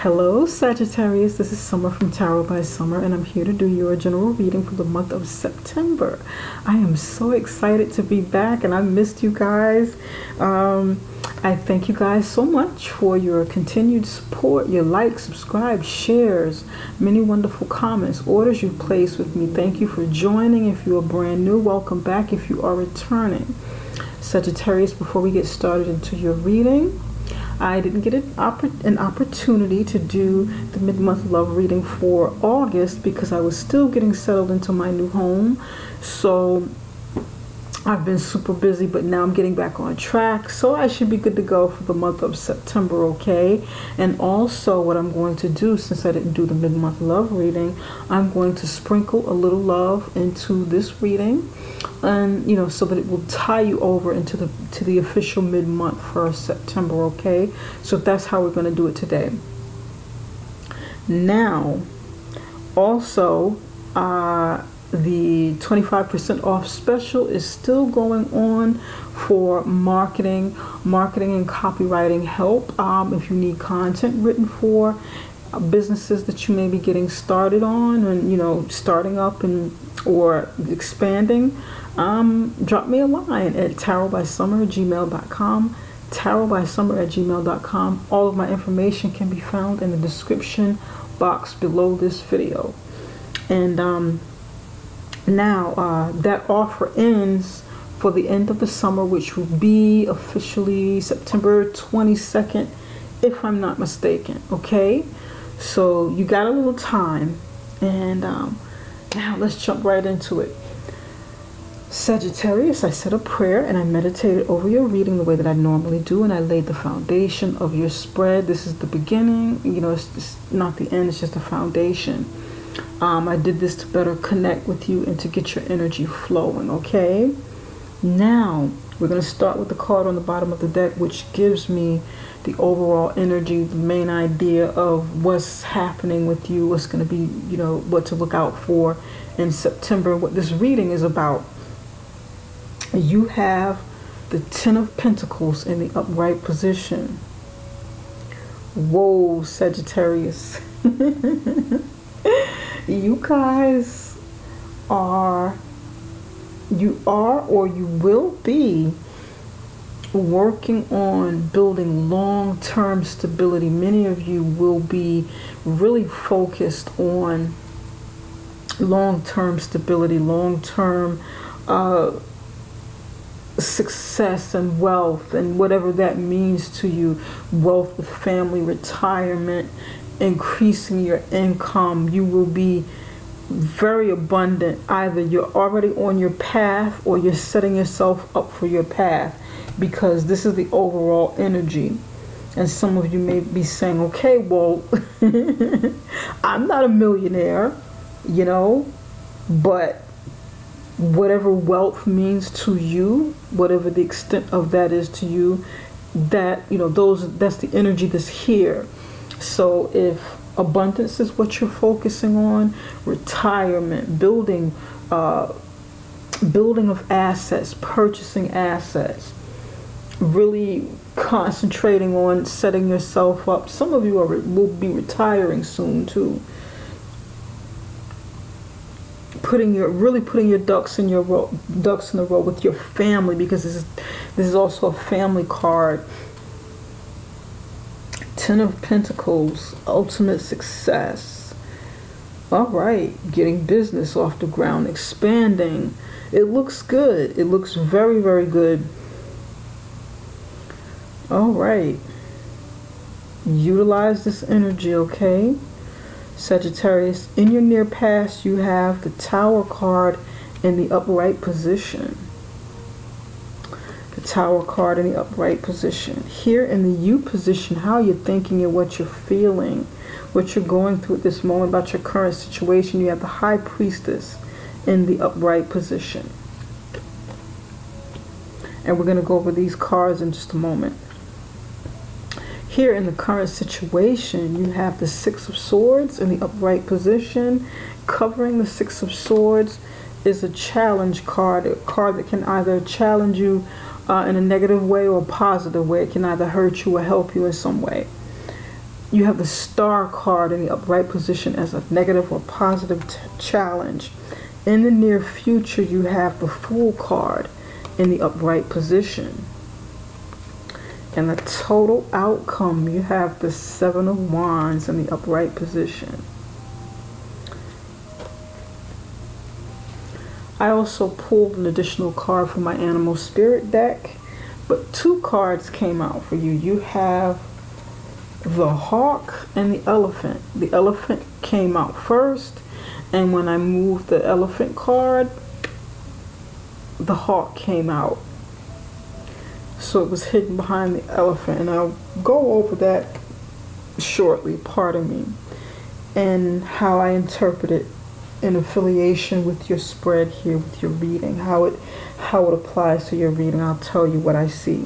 Hello Sagittarius, this is Summer from Tarot by Summer, and I'm here to do your general reading for the month of September. I am so excited to be back, and I missed you guys. I thank you guys so much for your continued support, your likes, subscribe, shares, many wonderful comments, orders you've placed with me. Thank you for joining. If you are brand new, welcome back. If you are returning, Sagittarius, before we get started into your reading, I didn't get an opportunity to do the mid-month love reading for August because I was still getting settled into my new home. So I've been super busy, but now I'm getting back on track. So I should be good to go for the month of September, okay? And also what I'm going to do, since I didn't do the mid-month love reading, I'm going to sprinkle a little love into this reading, and so that it will tie you over into the official mid-month for September, okay? So that's how we're going to do it today. Now, also, the 25% off special is still going on for marketing and copywriting help. If you need content written for businesses that you may be getting started on, and starting up or expanding, drop me a line at tarotbysummer@gmail.com, tarotbysummer@gmail.com. All of my information can be found in the description box below this video. And now that offer ends for the end of the summer, which will be officially September 22nd, if I'm not mistaken, okay? So you got a little time, and now let's jump right into it. Sagittarius, I said a prayer and I meditated over your reading the way that I normally do, and I laid the foundation of your spread. This is the beginning, it's not the end, it's just the foundation. I did this to better connect with you and to get your energy flowing, okay? Now, we're going to start with the card on the bottom of the deck, which gives me the overall energy, the main idea of what's happening with you, what's going to be, what to look out for in September, what this reading is about. You have the Ten of Pentacles in the upright position. Whoa, Sagittarius. You guys or you will be working on building long-term stability. Many of you will be really focused on long-term stability, long-term success and wealth, and whatever that means to you. Wealth with family, retirement, increasing your income. You will be very abundant. Either you're already on your path or you're setting yourself up for your path, because this is the overall energy. And some of you may be saying, okay, well, I'm not a millionaire, but whatever wealth means to you, whatever the extent of that is to you, that that's the energy that's here. So if abundance is what you're focusing on, retirement, building of assets, purchasing assets, really concentrating on setting yourself up. Some of you will be retiring soon too. Putting your ducks in a row with your family, because this is also a family card. Ten of Pentacles, ultimate success. All right, getting business off the ground, expanding. It looks good. It looks very, very good. All right. Utilize this energy, okay? Sagittarius, in your near past, you have the Tower card in the upright position. The Tower card in the upright position. Here in the you position, how you're thinking and what you're feeling, what you're going through at this moment about your current situation, you have the High Priestess in the upright position. And we're going to go over these cards in just a moment. Here in the current situation, you have the Six of Swords in the upright position. Covering the Six of Swords is a challenge card, a card that can either challenge you in a negative way or a positive way. It can either hurt you or help you in some way. You have the Star card in the upright position as a negative or positive challenge. In the near future, you have the Fool card in the upright position. And the total outcome, you have the Seven of Wands in the upright position. I also pulled an additional card from my Animal Spirit deck, but 2 cards came out for you. You have the Hawk and the Elephant. The Elephant came out first, and when I moved the Elephant card, the Hawk came out. So it was hidden behind the Elephant, and I'll go over that shortly, pardon me, and how I interpret it in affiliation with your spread here, with your reading, how it applies to your reading. I'll tell you what I see.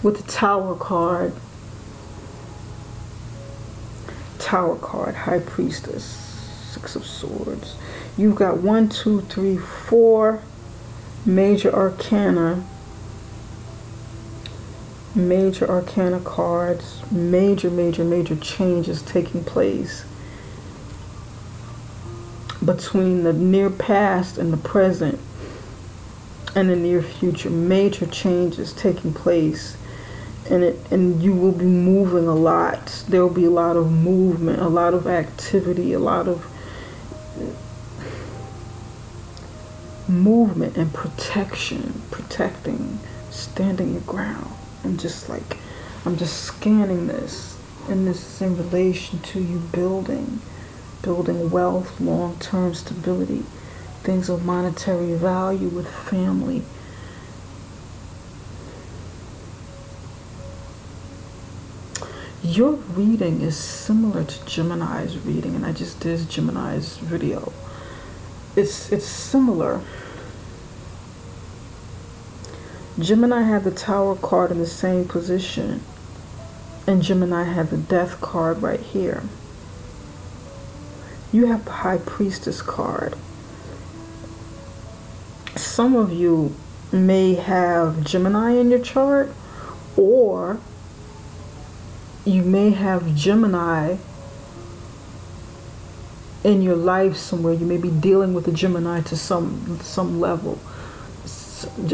With the Tower card, High Priestess, 6 of Swords. You've got 1, 2, 3, 4 major arcana cards. Major changes taking place between the near past and the present and the near future. Major changes taking place, and you will be moving a lot. There will be a lot of movement, a lot of activity, a lot of movement and protecting, standing your ground. I'm just scanning this, and this is in relation to you building wealth, long-term stability, things of monetary value with family. Your reading is similar to Gemini's reading, and I just did Gemini's video. It's similar. Gemini had the Tower card in the same position, and Gemini had the Death card right here. You have the High Priestess card. Some of you may have Gemini in your chart, or you may have Gemini in your life somewhere. You may be dealing with a Gemini to some level.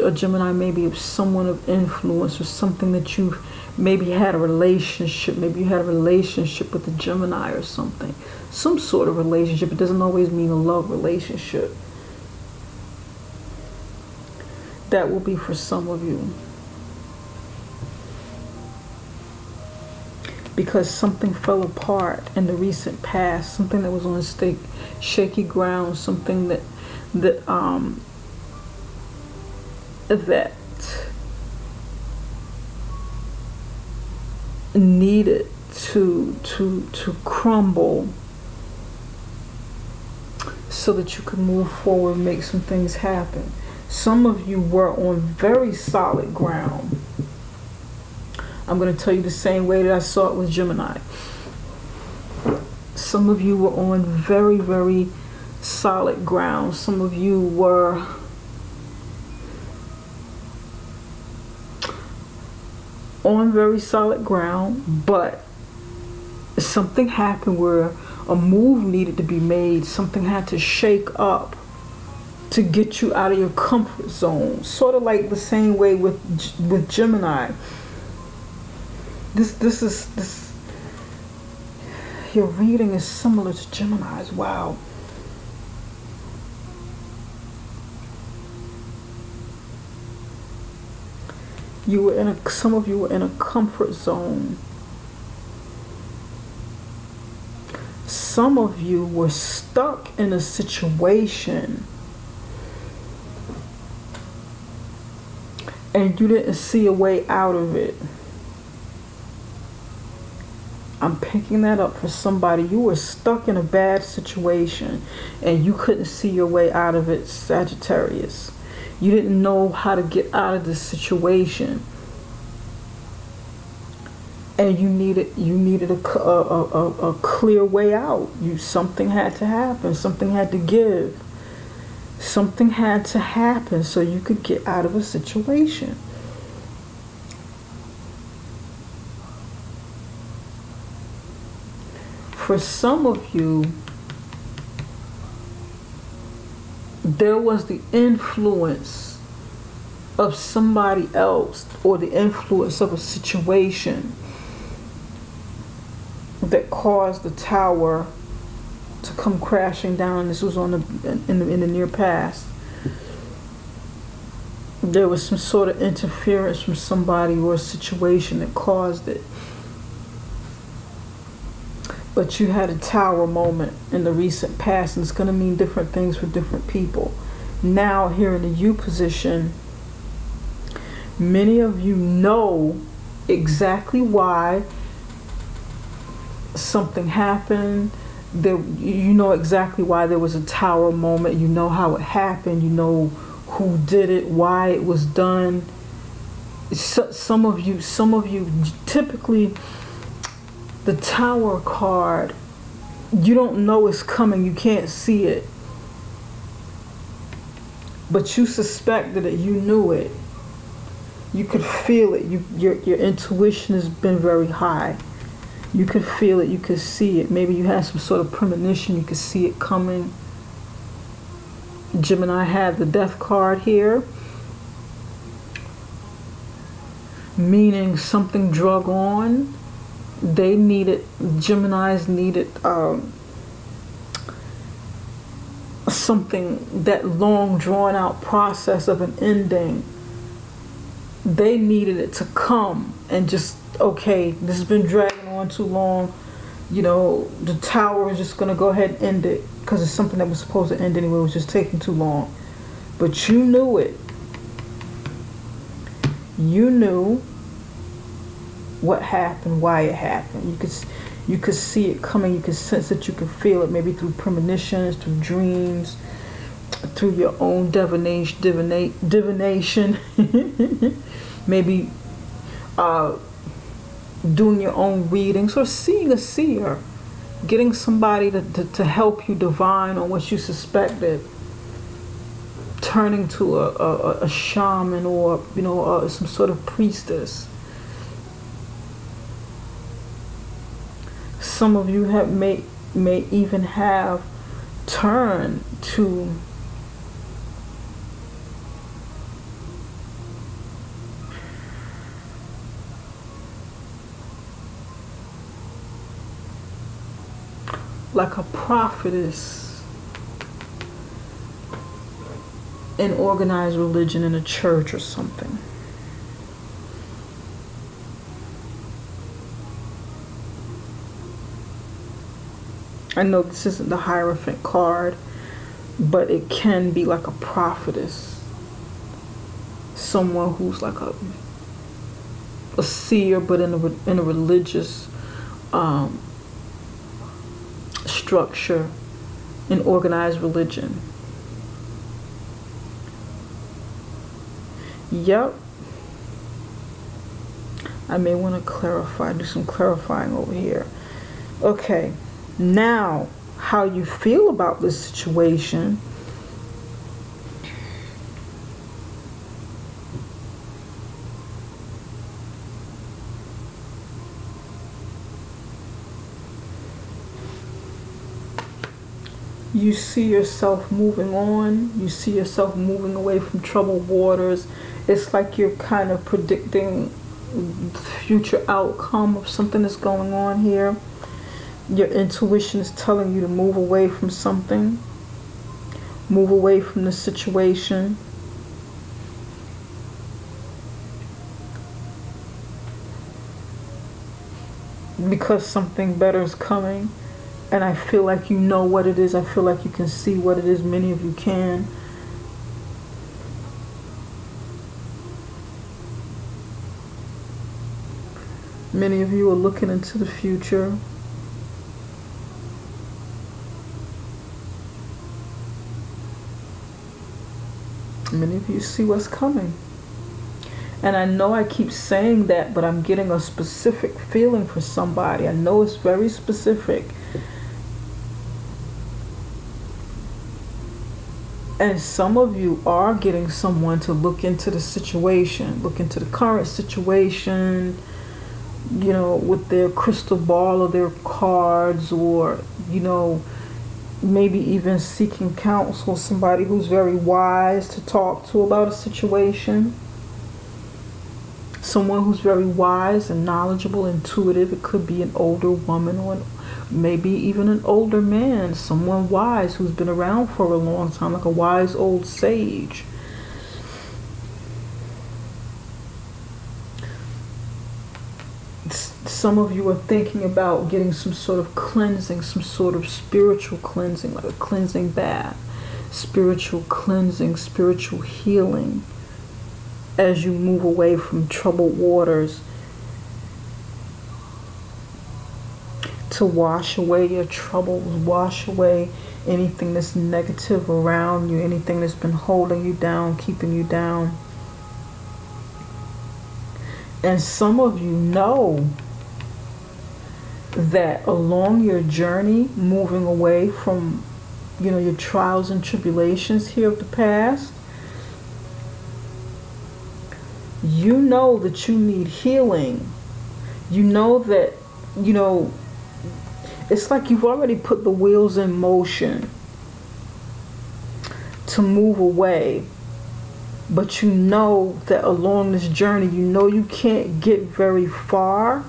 A Gemini may be someone of influence, or something that you maybe had a relationship. Maybe you had a relationship with a Gemini or something. Some sort of relationship. It doesn't always mean a love relationship. That will be for some of you. Because something fell apart in the recent past, something that was on shaky ground, something that needed to crumble so that you could move forward and make some things happen. Some of you were on very solid ground. I'm going to tell you the same way that I saw it with Gemini. Some of you were on very, very solid ground. Some of you were on very solid ground, but something happened where a move needed to be made. Something had to shake up to get you out of your comfort zone. Sort of like the same way with Gemini. This your reading is similar to Gemini's. Wow. Some of you were in a comfort zone. Some of you were stuck in a situation and you didn't see a way out of it. I'm picking that up for somebody. You were stuck in a bad situation and you couldn't see your way out of it, Sagittarius. You didn't know how to get out of this situation, and you needed a clear way out. Something had to happen. Something had to give. Something had to happen so you could get out of a situation. For some of you, there was the influence of somebody else or the influence of a situation that caused the tower to come crashing down. This was on in the near past. There was some sort of interference from somebody or a situation that caused it. But you had a tower moment in the recent past, and it's going to mean different things for different people. Now, here in the you position, many of you know exactly why something happened. You know exactly why there was a tower moment. You know how it happened. You know who did it, why it was done. Some of you typically, the tower card, you don't know it's coming, you can't see it, but you suspected it, you knew it, you could feel it. Your intuition has been very high. You could feel it, you could see it. Maybe you had some sort of premonition, you could see it coming. Gemini had the death card here, meaning something drug on. They needed, Geminis needed something, that long drawn out process of an ending. They needed it to come and just, okay, this has been dragging on too long. You know, the tower is just going to go ahead and end it because it's something that was supposed to end anyway. It was just taking too long. But you knew it. You knew what happened, why it happened. You could see it coming. You could sense it. You could feel it, maybe through premonitions, through dreams, through your own divination. Maybe doing your own readings, or seeing a seer, getting somebody to help you divine on what you suspected, turning to a shaman, or some sort of priestess. Some of you may even have turned to like a prophetess in organized religion, in a church or something. I know this isn't the Hierophant card, but it can be like a prophetess. Someone who's like a seer, but in a religious structure, in organized religion. Yep. I may want to clarify, do some clarifying over here. Okay. Now, how you feel about this situation. You see yourself moving on. You see yourself moving away from troubled waters. It's like you're kind of predicting the future outcome of something that's going on here. Your intuition is telling you to move away from something, move away from the situation. Because something better is coming, and I feel like you know what it is. I feel like you can see what it is. Many of you can. Many of you are looking into the future. Many of you see what's coming. And I know I keep saying that, but I'm getting a specific feeling for somebody. I know it's very specific. And some of you are getting someone to look into the situation, look into the current situation, with their crystal ball or their cards, or, maybe even seeking counsel, somebody who's very wise to talk to about a situation. Someone who's very wise and knowledgeable, intuitive. It could be an older woman, or maybe even an older man, someone wise who's been around for a long time, like a wise old sage. Some of you are thinking about getting some sort of cleansing, some sort of spiritual cleansing, like a cleansing bath, spiritual cleansing, spiritual healing, as you move away from troubled waters, to wash away your troubles, wash away anything that's negative around you, anything that's been holding you down, keeping you down. And some of you know that along your journey, moving away from, your trials and tribulations here of the past, you know that you need healing. You know that, it's like you've already put the wheels in motion to move away. But you know that along this journey, you can't get very far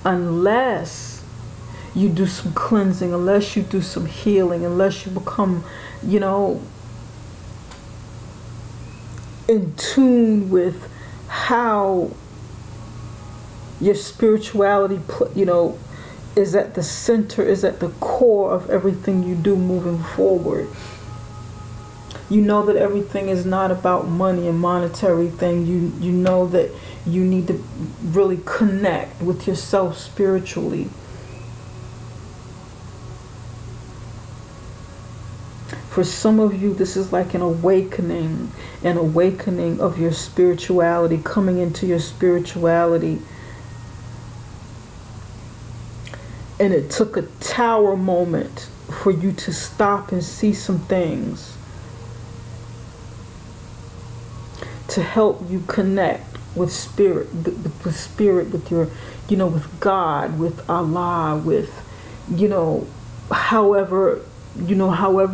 unless you do some cleansing, unless you do some healing, unless you become, in tune with how your spirituality, is at the center, is at the core of everything you do moving forward. You know that everything is not about money and monetary thing. You know that you need to really connect with yourself spiritually. For some of you, this is like an awakening of your spirituality, coming into your spirituality. And it took a tower moment for you to stop and see some things to help you connect with spirit, with your, with God, with Allah, with, however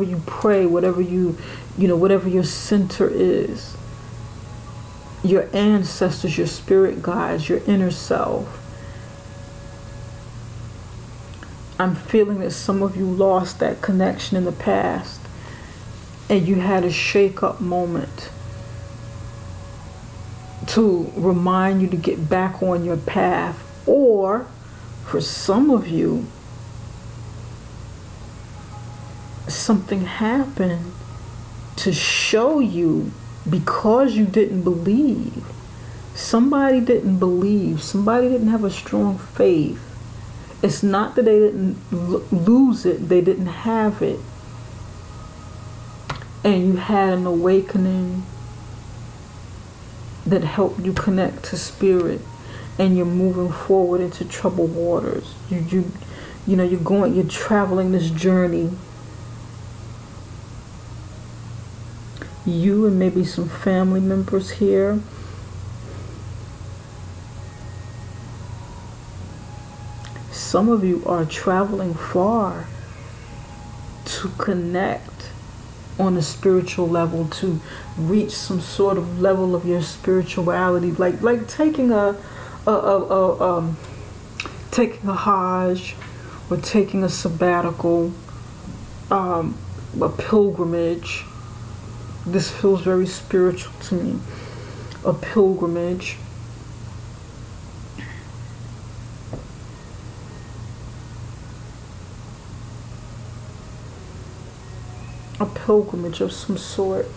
you pray, whatever whatever your center is, your ancestors, your spirit guides, your inner self. I'm feeling that some of you lost that connection in the past, and you had a shake-up moment to remind you to get back on your path. Or for some of you, something happened to show you, because you didn't believe. Somebody didn't believe. Somebody didn't have a strong faith. It's not that they didn't lose it, they didn't have it. And you had an awakening that helped you connect to spirit, and you're moving forward into troubled waters. You're traveling this journey. You and maybe some family members here. Some of you are traveling far to connect on a spiritual level, to reach some sort of level of your spirituality, like taking a Hajj, or taking a sabbatical, a pilgrimage. This feels very spiritual to me. A pilgrimage. A pilgrimage of some sort.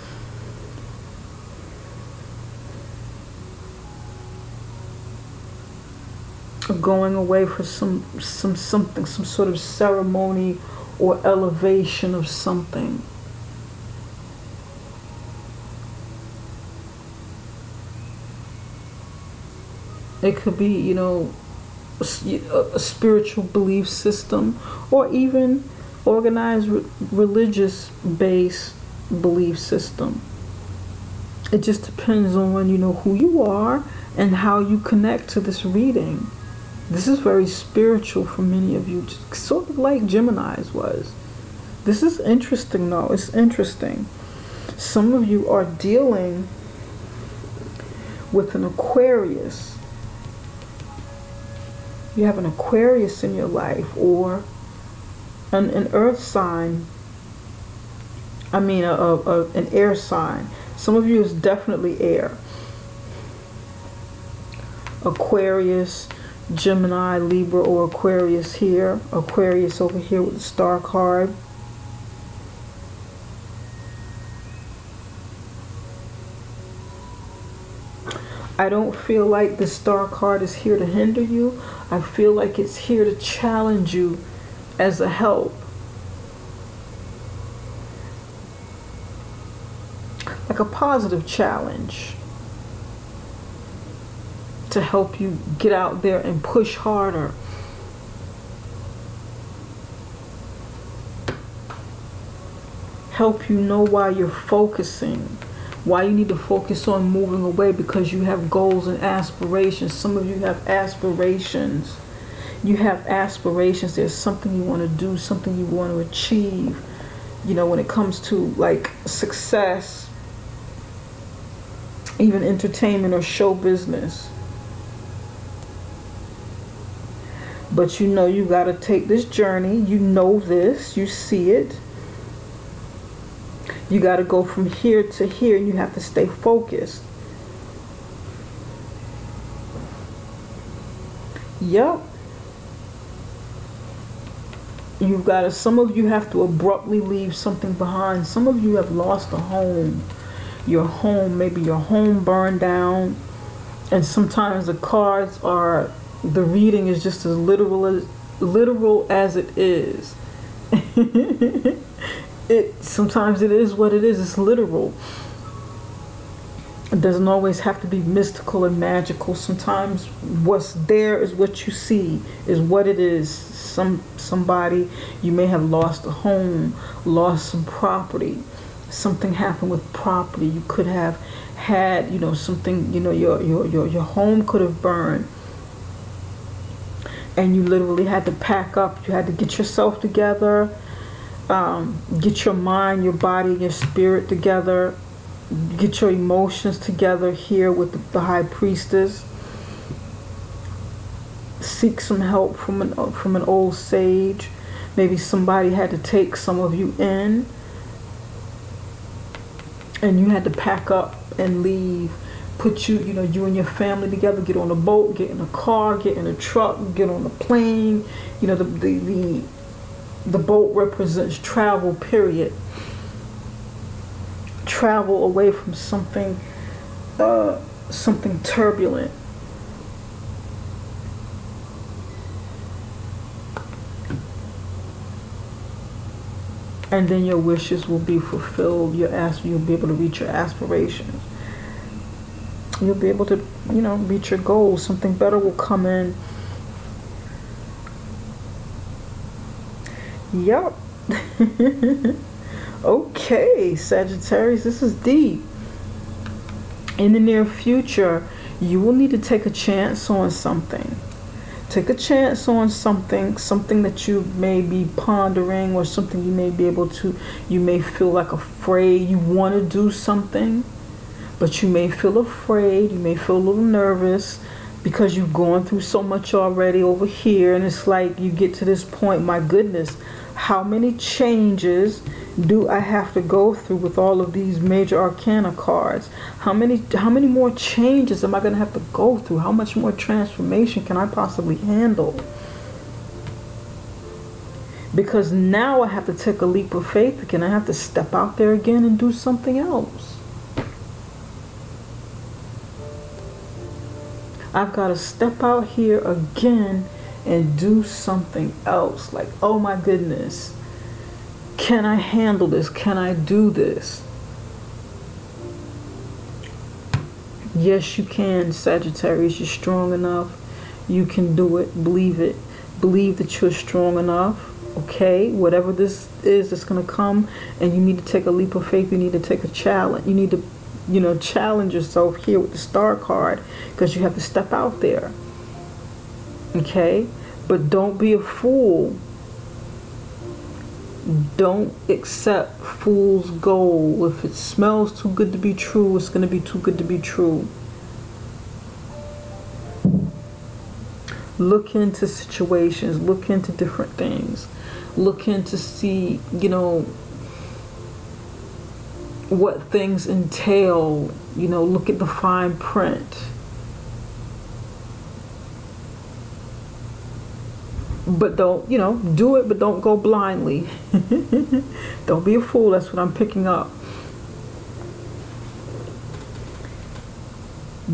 Going away for something, some sort of ceremony or elevation of something. It could be, a spiritual belief system, or even organized religious based belief system. It just depends on, who you are and how you connect to this reading. This is very spiritual for many of you, sort of like Gemini's was. This is interesting though. It's interesting. Some of you are dealing with an Aquarius. You have an Aquarius in your life, or an earth sign. I mean, an air sign. Some of you is definitely air. Aquarius, Gemini, Libra, or Aquarius here. Aquarius over here with the star card. I don't feel like the star card is here to hinder you. I feel like it's here to challenge you as a help. Like a positive challenge to help you get out there and push harder. Help you know why you're focusing. Why you need to focus on moving away, because you have goals and aspirations. Some of you have aspirations. You have aspirations. There's something you want to do, something you want to achieve. You know, when it comes to like success, even entertainment or show business. But you know you got to take this journey. You know this. You see it. You got to go from here to here. You have to stay focused. Yep. You've got to, some of you have to abruptly leave something behind. Some of you have lost a home. Your home, maybe your home burned down. And sometimes the cards are, the reading is just as literal as it is. Sometimes it is what it is. It's literal. It doesn't always have to be mystical and magical. Sometimes what's there is what you see, is what it is. Somebody, you may have lost a home, lost some property. Something happened with property. You could have had, you know, something, you know, your home could have burned. And you literally had to pack up. You had to get yourself together. Get your mind, your body, your spirit together. Get your emotions together here with the High Priestess. Seek some help from an old sage. Maybe somebody had to take some of you in, and you had to pack up and leave. Put you and your family together. Get on a boat, get in a car, get in a truck, get on a plane. You know, the boat represents travel, period. Travel away from something turbulent. And then your wishes will be fulfilled. You'll be able to reach your aspirations. You'll be able to, you know, reach your goals. Something better will come in. Yup. Okay, Sagittarius, this is deep. In the near future, you will need to take a chance on something. Take a chance on something that you may be pondering, or something you may be able to, you may feel like afraid. You want to do something, but you may feel afraid. You may feel a little nervous because you've gone through so much already over here. And it's like you get to this point, my goodness, how many changes do I have to go through with all of these major arcana cards? How many more changes am I going to have to go through? How much more transformation can I possibly handle? Because now I have to take a leap of faith again. I have to step out there again and do something else. I've got to step out here again and do something else. Like, oh my goodness, can I handle this? Can I do this? Yes, you can, Sagittarius. You're strong enough. You can do it. Believe it. Believe that you're strong enough. Okay, whatever this is that's going to come, and you need to take a leap of faith. You need to take a challenge. You need to, you know, challenge yourself here with the star card, because you have to step out there. Okay? But don't be a fool. Don't accept fool's gold. If it smells too good to be true, it's going to be too good to be true. Look into situations. Look into different things. Look into see, you know, what things entail. You know, look at the fine print. But don't, you know, do it, but don't go blindly. Don't be a fool. That's what I'm picking up.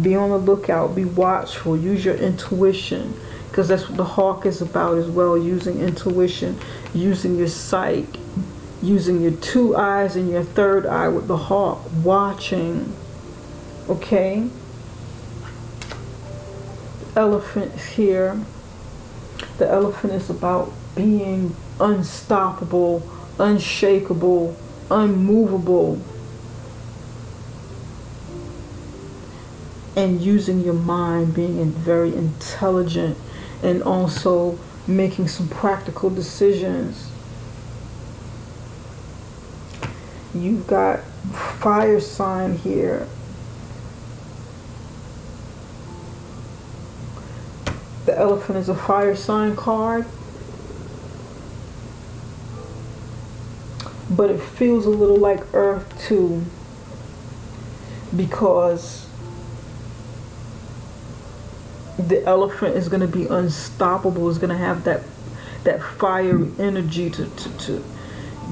Be on the lookout. Be watchful. Use your intuition, because that's what the hawk is about as well. Using intuition, using your sight, using your two eyes and your third eye with the hawk. Watching. Okay? Elephant here. The elephant is about being unstoppable, unshakable, unmovable, and using your mind, being very intelligent, and also making some practical decisions. You've got fire sign here. The elephant is a fire sign card, but it feels a little like earth too, because the elephant is going to be unstoppable. Is going to have that fiery energy to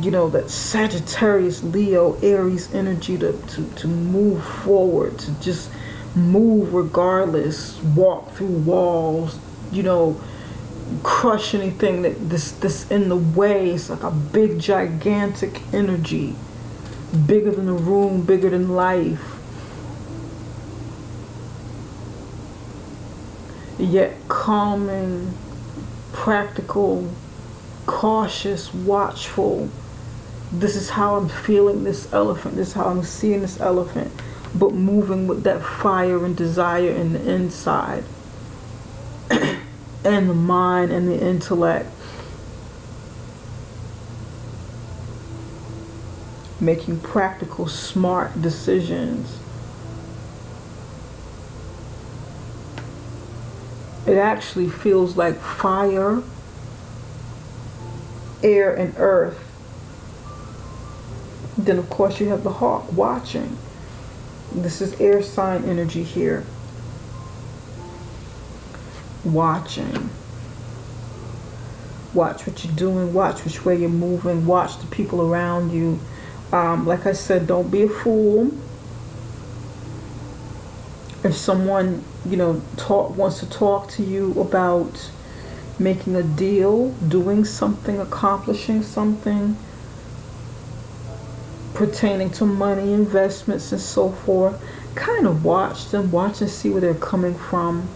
you know, that Sagittarius, Leo, Aries energy to move forward, to just move regardless, walk through walls, you know, crush anything this in the way. It's like a big gigantic energy, bigger than the room, bigger than life, yet calming, practical, cautious, watchful. This is how I'm feeling this elephant. This is how I'm seeing this elephant, but moving with that fire and desire in the inside and the mind and the intellect, making practical, smart decisions. It actually feels like fire, air, and earth. Then of course you have the hawk watching. This is air sign energy here. Watching. Watch what you're doing. Watch which way you're moving. Watch the people around you. Like I said, don't be a fool. If someone, you know, wants to talk to you about making a deal, doing something, accomplishing something pertaining to money, investments, and so forth, kind of watch them. Watch and see where they're coming from,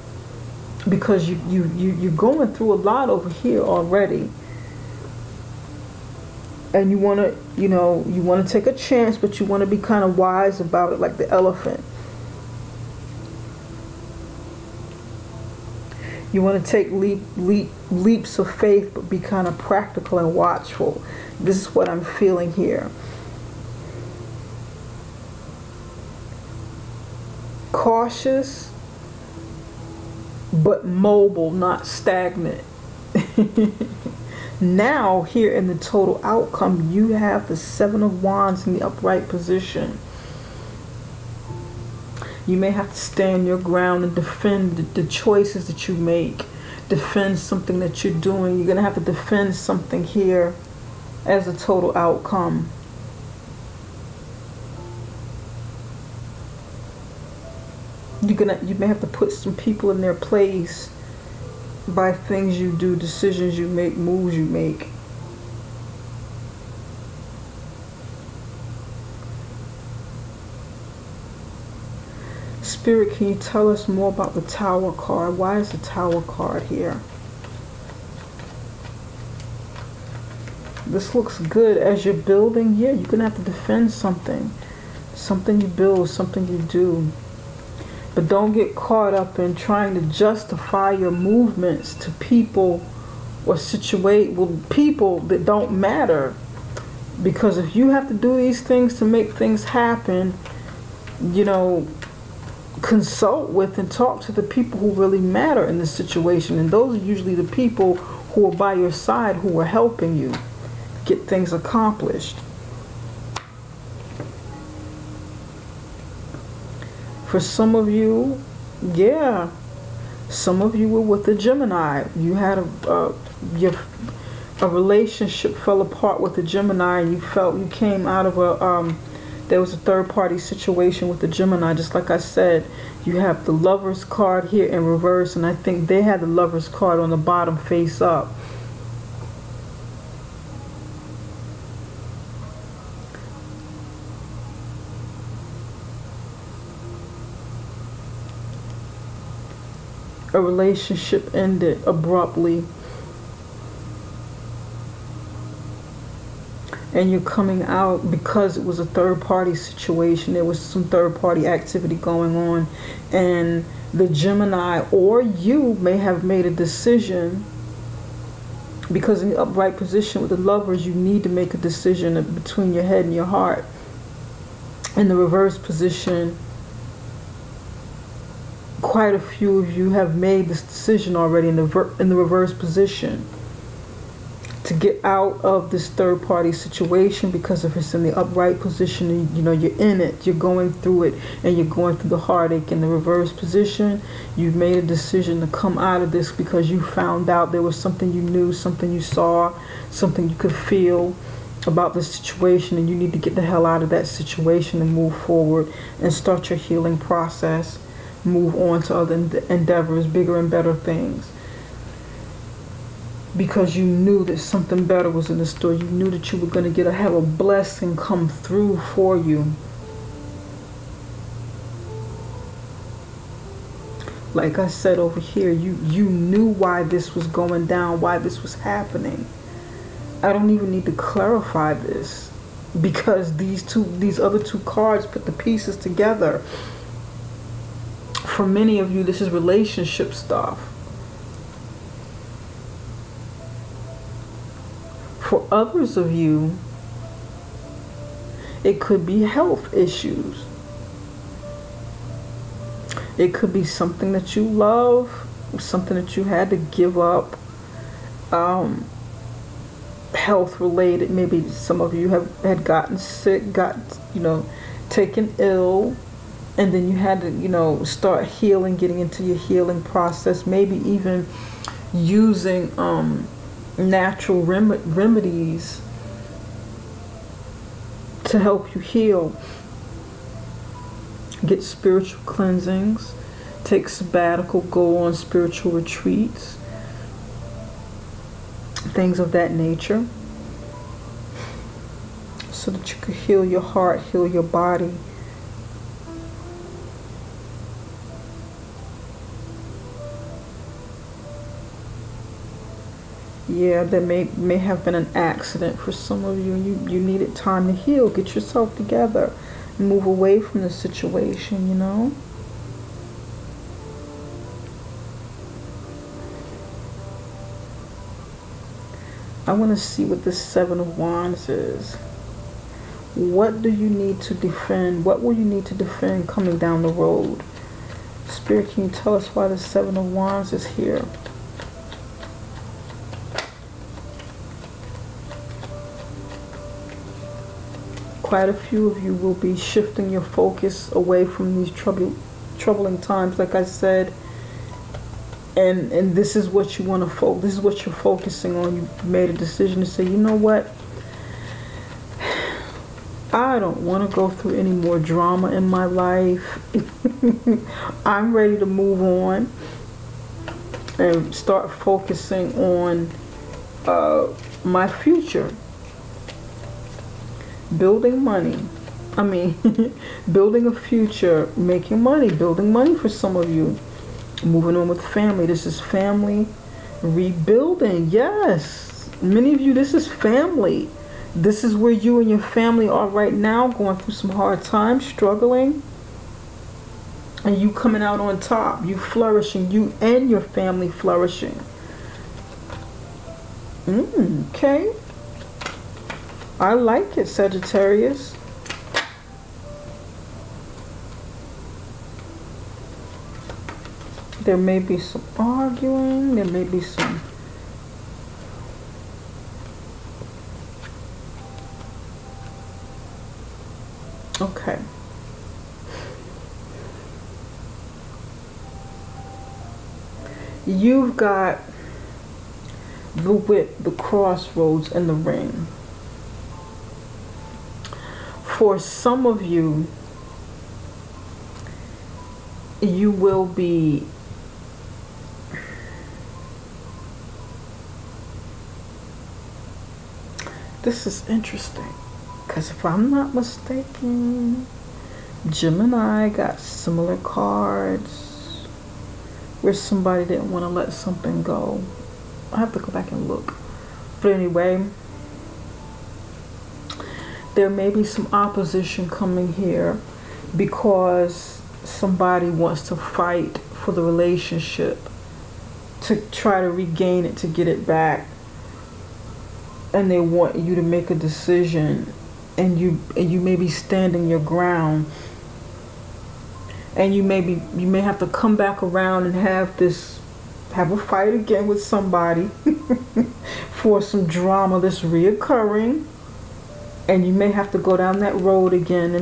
because you're going through a lot over here already, and you want to, you know, you want to take a chance, but you want to be kind of wise about it, like the elephant. You want to take leaps of faith, but be kind of practical and watchful. This is what I'm feeling here. Cautious, but mobile, not stagnant. Now, here in the total outcome, you have the Seven of Wands in the upright position. You may have to stand your ground and defend the choices that you make. Defend something that you're doing. You're going to have to defend something here as a total outcome. You may have to put some people in their place by things you do, decisions you make, moves you make. Spirit, can you tell us more about the Tower card? Why is the Tower card here? This looks good. As you're building, yeah, you're going to have to defend something. Something you build, something you do. But don't get caught up in trying to justify your movements to people or situate with people that don't matter. Because if you have to do these things to make things happen, you know, consult with and talk to the people who really matter in this situation. And those are usually the people who are by your side, who are helping you get things accomplished. For some of you, yeah, some of you were with a Gemini. You had a relationship fell apart with a Gemini, and you felt you came out of a there was a third-party situation with the Gemini. Just like I said, you have the Lover's card here in reverse, and I think they had the Lover's card on the bottom face up. A relationship ended abruptly, and you're coming out because it was a third-party situation. There was some third-party activity going on, and the Gemini or you may have made a decision, because in the upright position with the Lovers, you need to make a decision between your head and your heart. In the reverse position, quite a few of you have made this decision already in the reverse position to get out of this third-party situation, because if it's in the upright position, you know, you're in it, you're going through it, and you're going through the heartache. In the reverse position, you've made a decision to come out of this because you found out there was something you knew, something you saw, something you could feel about the situation, and you need to get the hell out of that situation and move forward and start your healing process. Move on to other endeavors, bigger and better things. Because you knew that something better was in the store. You knew that you were going to have a blessing come through for you. Like I said over here, you knew why this was going down, why this was happening. I don't even need to clarify this, because these other two cards put the pieces together. For many of you, this is relationship stuff. For others of you, it could be health issues. It could be something that you love, something that you had to give up, health related. Maybe some of you had gotten sick, taken ill, and then you had to, start healing, getting into your healing process. Maybe even using natural remedies to help you heal. Get spiritual cleansings, take sabbatical, go on spiritual retreats, things of that nature, so that you could heal your heart, heal your body. Yeah, there may have been an accident for some of you. You needed time to heal, get yourself together, move away from the situation, I want to see what the Seven of Wands is. What do you need to defend? What will you need to defend coming down the road? Spirit, can you tell us why the Seven of Wands is here? Quite a few of you will be shifting your focus away from these troubling times, like I said, and this is what you want to focus. This is what you're focusing on. You made a decision to say, you know what? I don't want to go through any more drama in my life. I'm ready to move on and start focusing on my future. Building money. Building a future, making money, building money for some of you. Moving on with family. This is family rebuilding. Yes. Many of you, this is family. This is where you and your family are right now, going through some hard times, struggling. And you coming out on top, you flourishing, you and your family flourishing. Okay. I like it, Sagittarius. There may be some arguing, there may be some okay. You've got the whip, the crossroads, and the ring. For some of you, you will be this is interesting, because if I'm not mistaken, Gemini got similar cards where somebody didn't want to let something go. I have to go back and look. But anyway, there may be some opposition coming here because somebody wants to fight for the relationship, to try to regain it, to get it back. And they want you to make a decision, and you may be standing your ground, and you may have to come back around and have a fight again with somebody for some drama that's reoccurring, and you may have to go down that road again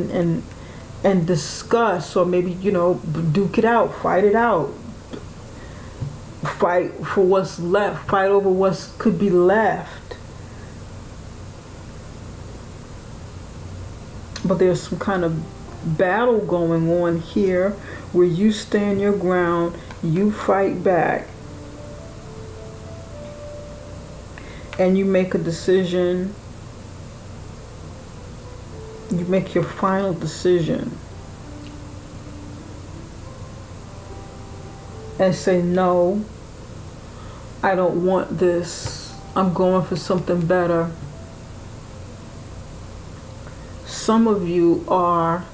and discuss, or maybe, you know, duke it out, fight it out, fight for what's left, fight over what could be left. But there's some kind of battle going on here where you stand your ground, you fight back, and you make a decision. You make your final decision and say, no, I don't want this. I'm going for something better. Some of you are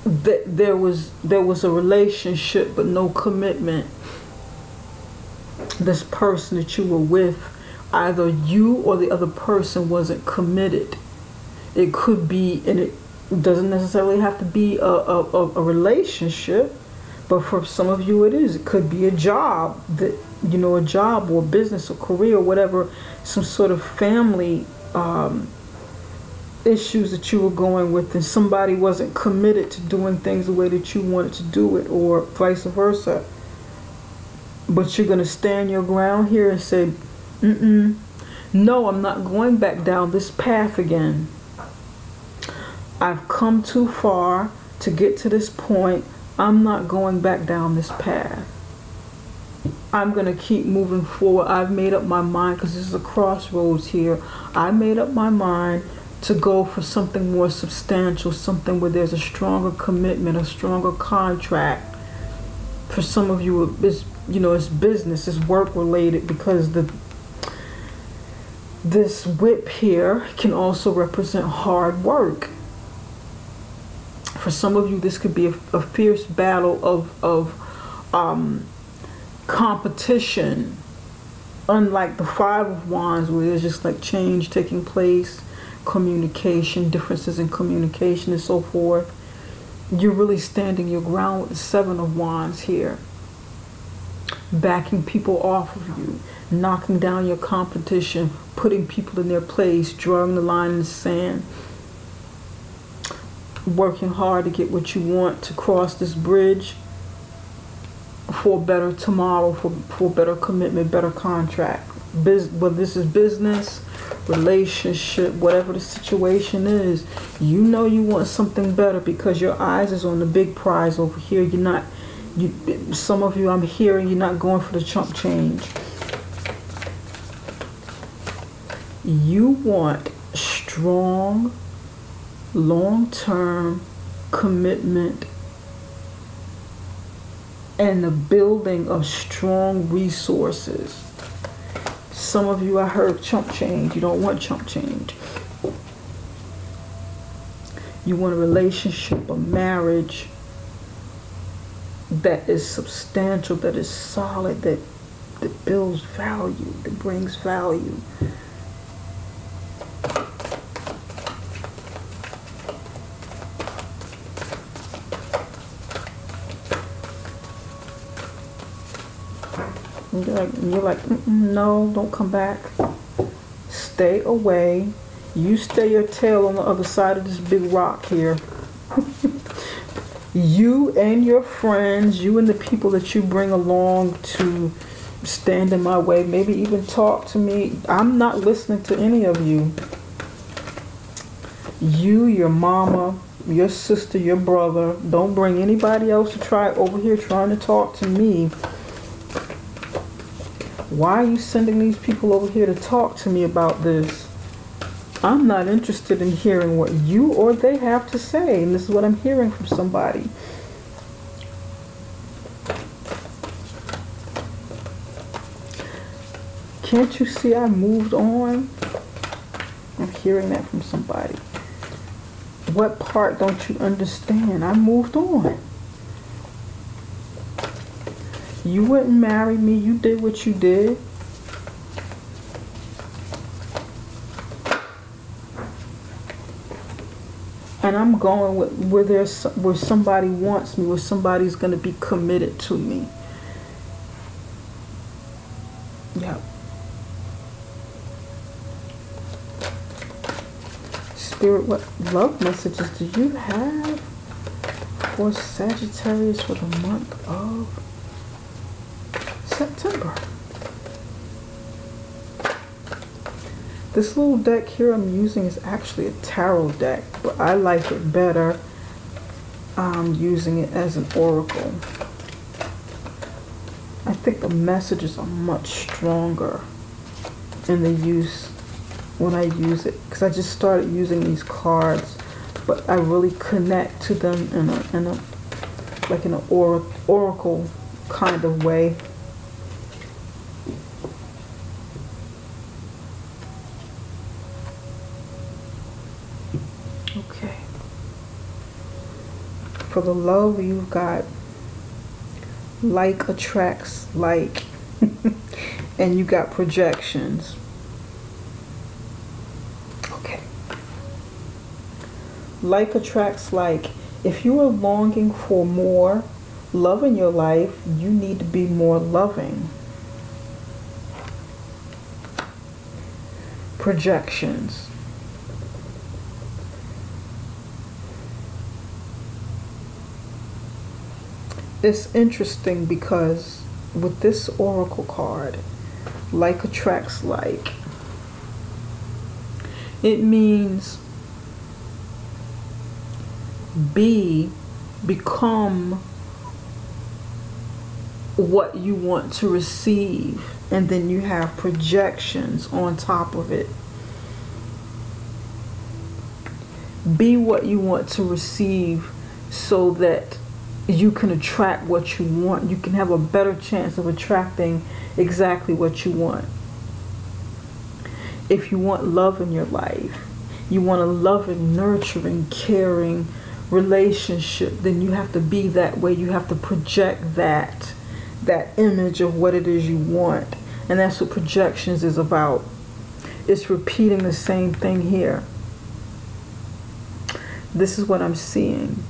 there was a relationship but no commitment. This person that you were with, either you or the other person wasn't committed. It could be, and it doesn't necessarily have to be a relationship, but for some of you it is. It could be a job, that, you know, a job or business or career or whatever, some sort of family issues that you were going with, and somebody wasn't committed to doing things the way that you wanted to do it, or vice versa. But you're going to stand your ground here and say, no, I'm not going back down this path again. I've come too far to get to this point. I'm not going back down this path. I'm going to keep moving forward. I've made up my mind, because this is a crossroads here. I made up my mind to go for something more substantial, something where there's a stronger commitment, a stronger contract. For some of you, it's, you know, it's business, it's work related, because this whip here can also represent hard work. For some of you, this could be a fierce battle of competition, unlike the Five of Wands, where there's just like change taking place, communication, differences in communication and so forth. You're really standing your ground with the Seven of Wands here, backing people off of you, knocking down your competition, putting people in their place, drawing the line in the sand, working hard to get what you want, to cross this bridge for a better tomorrow, for better commitment, better contract. Whether this is business, relationship, whatever the situation is, you know you want something better, because your eyes is on the big prize over here. You're not, some of you, I'm hearing, you're not going for the chump change. You want strong, long-term commitment and the building of strong resources. Some of you, I heard chump change. You don't want chump change. You want a relationship, a marriage that is substantial, that is solid, that builds value, that brings value. You're like, no, don't come back. Stay away. You stay your tail on the other side of this big rock here. You and your friends, you and the people that you bring along to stand in my way, maybe even talk to me. I'm not listening to any of you. You, your mama, your sister, your brother, don't bring anybody else to try over here trying to talk to me. Why are you sending these people over here to talk to me about this? I'm not interested in hearing what you or they have to say. And this is what I'm hearing from somebody. Can't you see I moved on? I'm hearing that from somebody. What part don't you understand? I moved on. You wouldn't marry me. You did what you did. And I'm going where somebody wants me, where somebody's going to be committed to me. Yep. Spirit, what love messages do you have for Sagittarius for the month of September? This little deck here I'm using is actually a tarot deck, but I like it better using it as an oracle. I think the messages are much stronger in the use when I use it, because I just started using these cards, but I really connect to them in an oracle kind of way. Okay. For the love, you've got like attracts like, and you got projections. Okay. Like attracts like. If you are longing for more love in your life, you need to be more loving. Projections. It's interesting because with this oracle card, like attracts like, it means become what you want to receive, and then you have projections on top of it. Be what you want to receive so that you can attract what you want. You can have a better chance of attracting exactly what you want. If you want love in your life, you want a loving, nurturing, caring relationship, then you have to be that way. You have to project that image of what it is you want. And that's what projections is about. It's repeating the same thing here. This is what I'm seeing.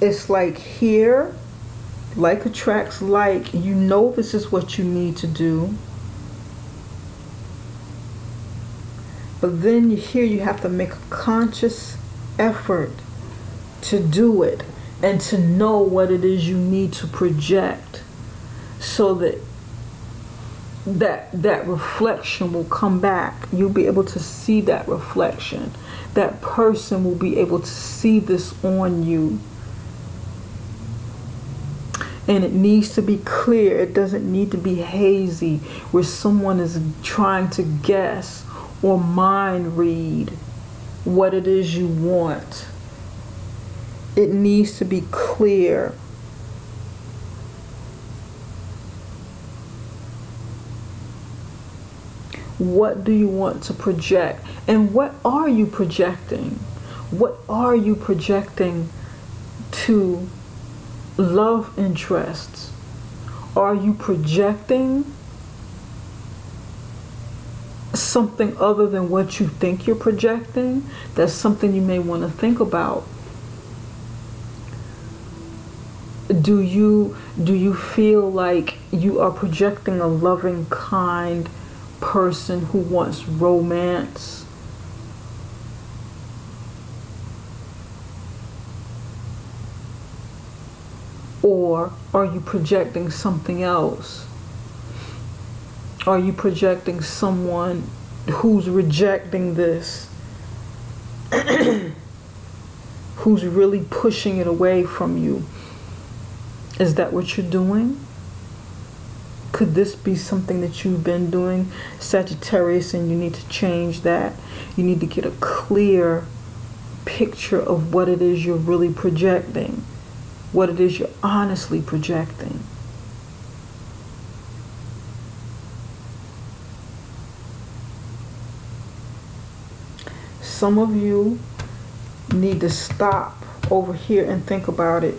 It's like here, like attracts like, you know this is what you need to do. But then here you have to make a conscious effort to do it and to know what it is you need to project, so that reflection will come back. You'll be able to see that reflection. That person will be able to see this on you. And it needs to be clear. It doesn't need to be hazy, where someone is trying to guess or mind read what it is you want. It needs to be clear. What do you want to project? And what are you projecting? What are you projecting to love interests? Are you projecting something other than what you think you're projecting? That's something you may want to think about. Do you feel like you are projecting a loving, kind person who wants romance? Or are you projecting something else? Are you projecting someone who's rejecting this? Who's really pushing it away from you? Is that what you're doing? Could this be something that you've been doing, Sagittarius, and you need to change that? You need to get a clear picture of what it is you're really projecting, what it is you're honestly projecting. Some of you need to stop over here and think about it,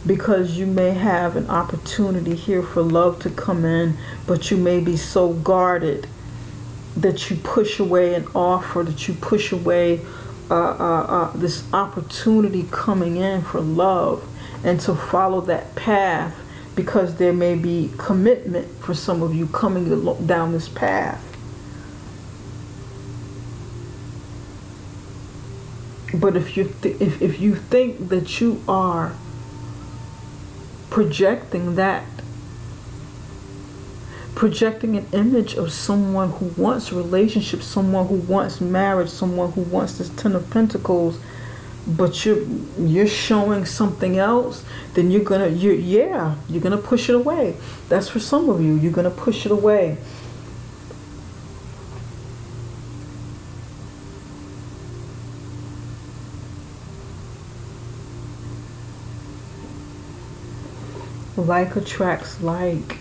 because you may have an opportunity here for love to come in, but you may be so guarded that you push away an offer, that you push away this opportunity coming in for love, and to follow that path, because there may be commitment for some of you coming down this path. But if you think that you are projecting an image of someone who wants a relationship, someone who wants marriage, someone who wants this Ten of Pentacles, but you're showing something else, then you're gonna push it away. That's for some of you. You're gonna push it away. Like attracts like.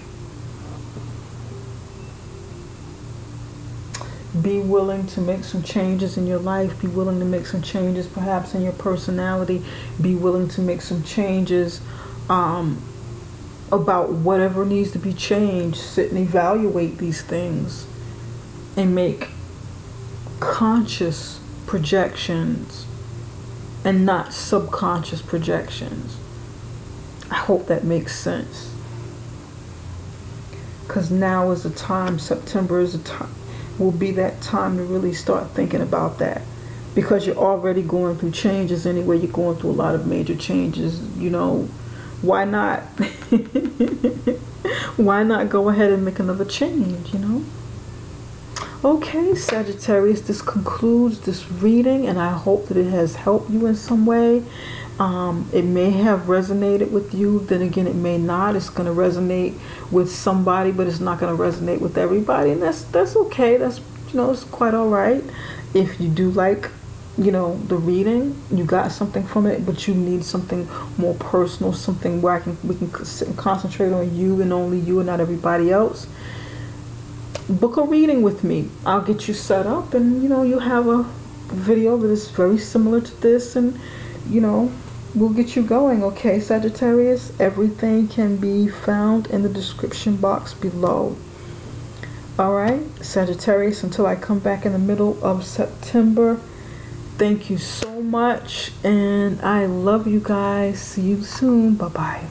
Be willing to make some changes in your life. Be willing to make some changes perhaps in your personality. Be willing to make some changes about whatever needs to be changed. Sit and evaluate these things and make conscious projections and not subconscious projections. I hope that makes sense. Because now is the time, September is the time, will be that time to really start thinking about that. Because you're already going through changes anyway. You're going through a lot of major changes. You know, why not? Why not go ahead and make another change, you know? Okay, Sagittarius, this concludes this reading, and I hope that it has helped you in some way. It may have resonated with you, then again it may not. It's going to resonate with somebody, but it's not going to resonate with everybody, and that's okay. That's, you know, it's quite all right. If you do like, you know, the reading, you got something from it, but you need something more personal, something where we can sit and concentrate on you and only you and not everybody else, book a reading with me. I'll get you set up, and you know, you have a video that is very similar to this, and you know, we'll get you going. Okay, Sagittarius, everything can be found in the description box below. All right, Sagittarius, until I come back in the middle of September, thank you so much, and I love you guys. See you soon. Bye-bye.